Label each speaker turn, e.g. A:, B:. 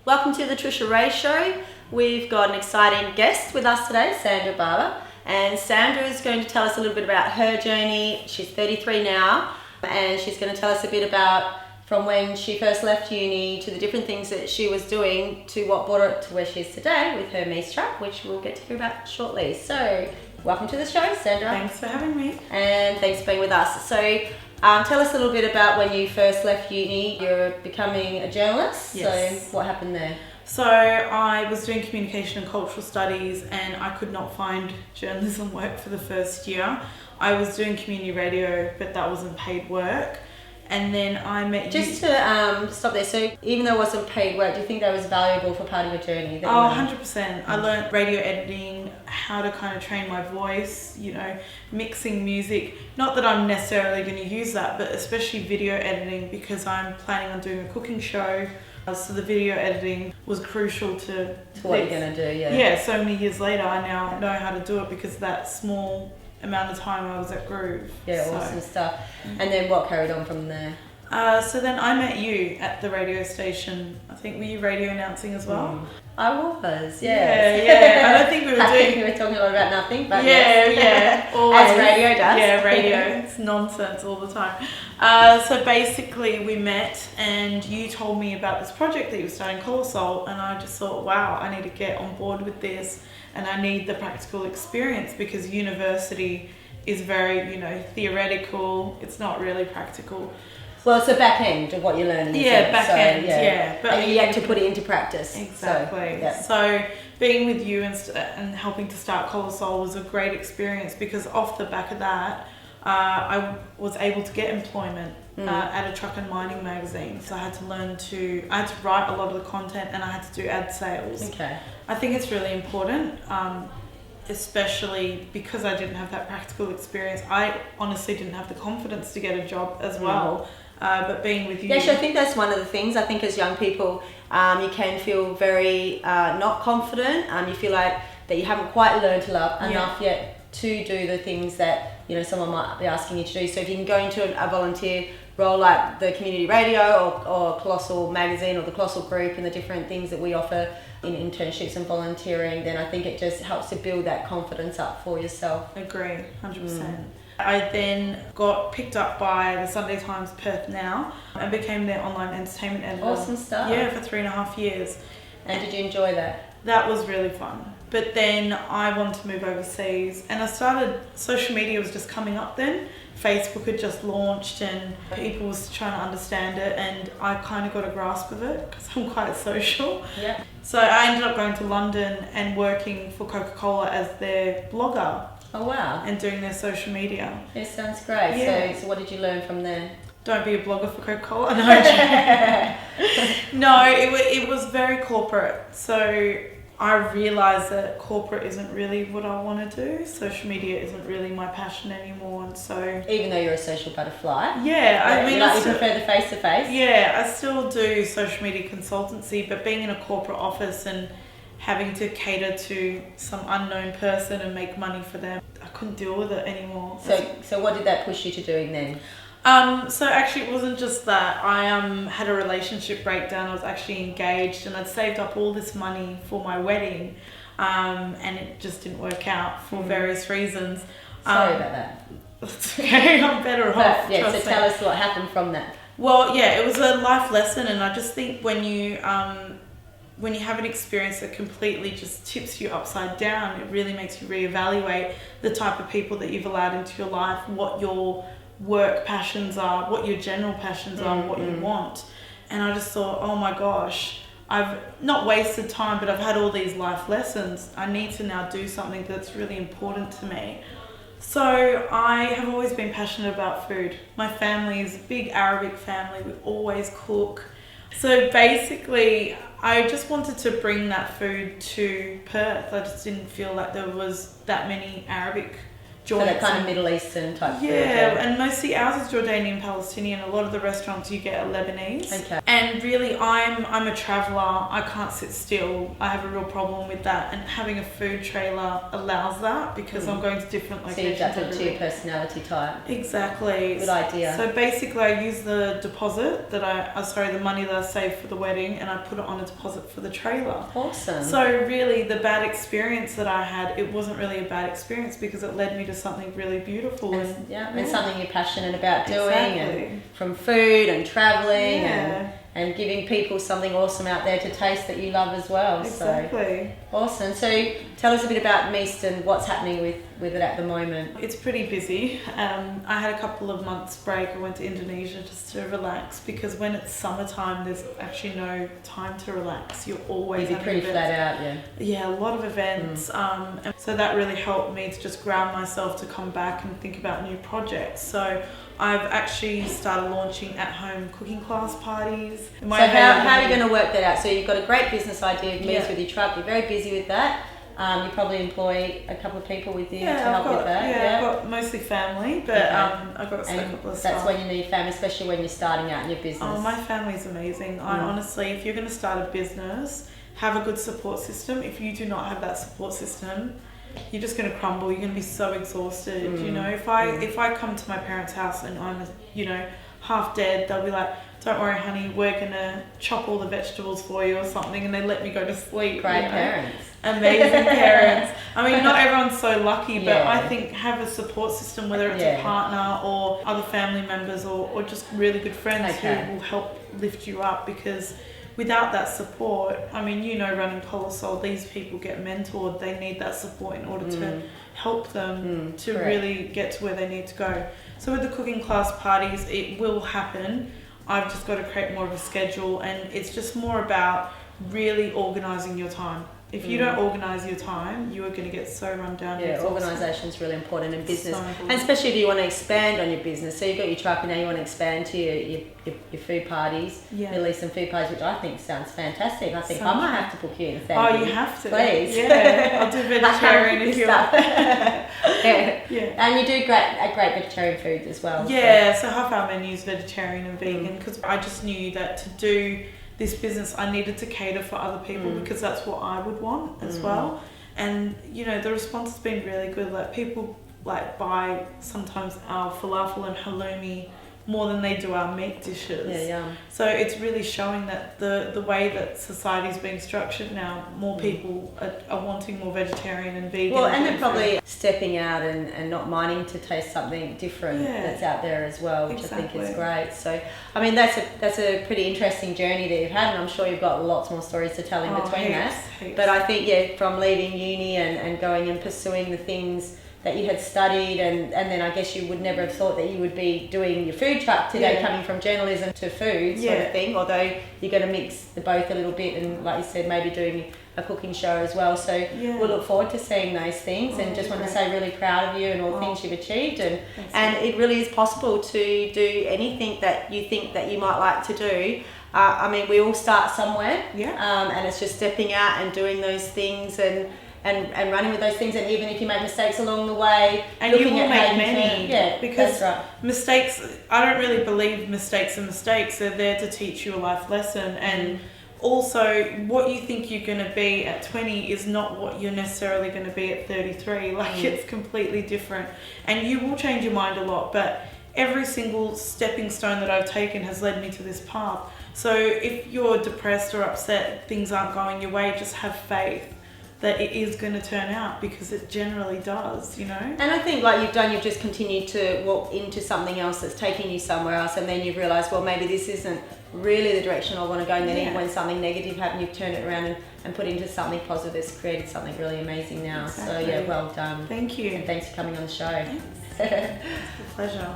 A: Welcome to the Tricia Ray Show. We've got an exciting guest with us today, Sandra Barber. And Sandra is going to tell us a little bit about her journey. She's 33 now, and she's going to tell us a bit about from when she first left uni to the different things that she was doing to what brought her to where she is today with her Meast truck, which we'll get to hear about shortly. So, welcome to the show, Sandra.
B: Thanks for having me.
A: And thanks for being with us. So, tell us a little bit about when you first left uni. You're becoming a journalist.
B: Yes.
A: So what happened there?
B: So I was doing communication and cultural studies, and I could not find journalism work for the first year. I was doing community radio, but that wasn't paid work. And then I met you.
A: Just to stop there, so even though it wasn't paid work, do you think that was valuable for part of your journey?
B: Oh, 100%. I learned radio editing, how to kind of train my voice, mixing music. Not that I'm necessarily going to use that, but especially video editing, because I'm planning on doing a cooking show. So the video editing was crucial to
A: what you're going to do, yeah.
B: Yeah, so many years later, I now know how to do it because of that small amount of time I was at Groove.
A: Yeah, awesome stuff. And then what carried on from there?
B: So then I met you at the radio station. I think, were you radio announcing as well?
A: I was,
B: yeah. I don't think we were
A: I think we were talking a lot about nothing, but
B: yeah. Always.
A: As radio does.
B: Yeah, radio. It's nonsense all the time. So basically we met and you told me about this project that you were starting, Colossol, and I just thought, wow, I need to get on board with this and I need the practical experience because university is very, theoretical. It's not really practical.
A: Well, it's the back end of what you're learning.
B: Yeah, back end, yeah.
A: But and you have to put it into practice.
B: Exactly. So being with you and helping to start Colossol was a great experience because off the back of that, I was able to get employment at a truck and mining magazine. So I had to write a lot of the content and I had to do ad sales.
A: Okay.
B: I think it's really important, especially because I didn't have that practical experience. I honestly didn't have the confidence to get a job as well. But being with you...
A: Yeah, so I think that's one of the things. I think as young people, you can feel very not confident. You feel like that you haven't quite learned to love enough yet to do the things that someone might be asking you to do. So if you can go into a volunteer role like the community radio or Colossal magazine or the Colossal group and the different things that we offer in internships and volunteering, then I think it just helps to build that confidence up for yourself.
B: Agree, 100%. I then got picked up by the Sunday Times Perth Now and became their online entertainment editor.
A: Awesome stuff.
B: Yeah, for 3.5 years.
A: And did you enjoy that?
B: That was really fun. But then I wanted to move overseas and I started, social media was just coming up then. Facebook had just launched and people was trying to understand it and I kind of got a grasp of it because I'm quite social.
A: Yeah.
B: So I ended up going to London and working for Coca-Cola as their blogger.
A: Oh wow.
B: And doing their social media.
A: It sounds great.
B: Yeah.
A: So what did you learn from there?
B: Don't be a blogger for Coca-Cola. No, it was very corporate. So I realised that corporate isn't really what I want to do. Social media isn't really my passion anymore, and so...
A: Even though you're a social butterfly?
B: Yeah,
A: you prefer the face-to-face?
B: Yeah, I still do social media consultancy, but being in a corporate office and having to cater to some unknown person and make money for them, I couldn't deal with it anymore.
A: So what did that push you to doing then?
B: So actually it wasn't just that. I had a relationship breakdown. I was actually engaged and I'd saved up all this money for my wedding and it just didn't work out for various reasons.
A: Sorry about that.
B: It's okay, I'm better off.
A: Yeah, so tell us what happened from that.
B: Well, yeah, it was a life lesson and I just think when you have an experience that completely just tips you upside down, it really makes you reevaluate the type of people that you've allowed into your life, what your work passions are, what your general passions are, what you want. And I just thought, oh my gosh, I've not wasted time, but I've had all these life lessons. I need to now do something that's really important to me. So I have always been passionate about food. My family is a big Arabic family. We always cook. So basically, I just wanted to bring that food to Perth. I just didn't feel like there was that many Arabic joints.
A: So that kind of Middle Eastern type food.
B: Yeah, and mostly ours is Jordanian, Palestinian. A lot of the restaurants you get are Lebanese.
A: Okay.
B: And really, I'm a traveller. I can't sit still. I have a real problem with that. And having a food trailer allows that because I'm going to different locations.
A: So you've got to your personality type.
B: Exactly.
A: Good idea.
B: So basically, I use the deposit the money that I saved for the wedding, and I put it on a deposit for the trailer.
A: Awesome.
B: So really, the bad experience that I had, it wasn't really a bad experience because it led me to something really beautiful and
A: something you're passionate about doing,
B: exactly.
A: and from food and traveling and giving people something awesome out there to taste that you love as well.
B: Exactly.
A: So awesome. So tell us a bit about Meast and what's happening with it at the moment.
B: It's pretty busy. I had a couple of months break. I went to Indonesia just to relax because when it's summertime, there's actually no time to relax. You're always
A: You'd be pretty flat out, yeah.
B: Yeah, a lot of events. And so that really helped me to just ground myself to come back and think about new projects. So I've actually started launching at-home cooking class parties.
A: So how are you going to work that out? So you've got a great business idea of Meast with your truck. You're very busy with that. You probably employ a couple of people with you to help with that.
B: Yeah, I've got mostly family, but I've got a couple of staff.
A: That's when you need family, especially when you're starting out in your business.
B: Oh, my family's amazing. I honestly, if you're going to start a business, have a good support system. If you do not have that support system, you're just going to crumble. You're going to be so exhausted. You know, if I come to my parents' house and I'm, half dead, they'll be like, "Don't worry, honey, we're going to chop all the vegetables for you," or something, and they let me go to sleep.
A: Great parents.
B: Amazing parents. I mean, not everyone's so lucky, but I think have a support system, whether it's a partner or other family members or just really good friends who will help lift you up, because without that support, I mean, running Polisol, these people get mentored. They need that support in order to help them to really get to where they need to go. So with the cooking class parties, it will happen. I've just got to create more of a schedule, and it's just more about really organising your time. If you don't organise your time, you are going to get so run down.
A: Yeah, organisation is really important in business, and especially if you want to expand on your business. So you've got your truck, and now you want to expand to your food parties, Middle Eastern food parties, which I think sounds fantastic. I think I might have to book you in.
B: Oh, you have to,
A: please.
B: Yeah, I'll do vegetarian if you want.
A: And you do great vegetarian food as well.
B: Yeah, so half our menu is vegetarian and vegan because I just knew that to do this business I needed to cater for other people because that's what I would want as well. And the response has been really good. Like, people buy sometimes our falafel and halloumi more than they do our meat dishes.
A: Yeah.
B: So it's really showing that the way that society is being structured now, more people are wanting more vegetarian and vegan.
A: Well, and they're probably stepping out and not minding to taste something different that's out there as well, which I think is great. So, I mean, that's a pretty interesting journey that you've had, and I'm sure you've got lots more stories to tell in between
B: heaps.
A: But I think, from leaving uni and going and pursuing the things that you had studied, and then I guess you would never have thought that you would be doing your food truck today, coming from journalism to food sort of thing, although you're going to mix the both a little bit, and like you said, maybe doing a cooking show as well. So we'll look forward to seeing those things, and just want to say really proud of you and all the things you've achieved, and it really is possible to do anything that you think that you might like to do. I mean, we all start somewhere, and it's just stepping out and doing those things and running with those things, and even if you make mistakes along the way,
B: and you will make many, because mistakes, I don't really believe mistakes are mistakes. They're there to teach you a life lesson, and also what you think you're going to be at 20 is not what you're necessarily going to be at 33. It's completely different, and you will change your mind a lot, but every single stepping stone that I've taken has led me to this path. So if you're depressed or upset, things aren't going your way, just have faith that it is going to turn out, because it generally does, And
A: I think you've just continued to walk into something else that's taking you somewhere else, and then you've realised, well, maybe this isn't really the direction I want to go, and then even when something negative happened, you've turned it around and put into something positive that's created something really amazing now. Exactly. So well done.
B: Thank you.
A: And thanks for coming on the show.
B: Thanks. It's a pleasure.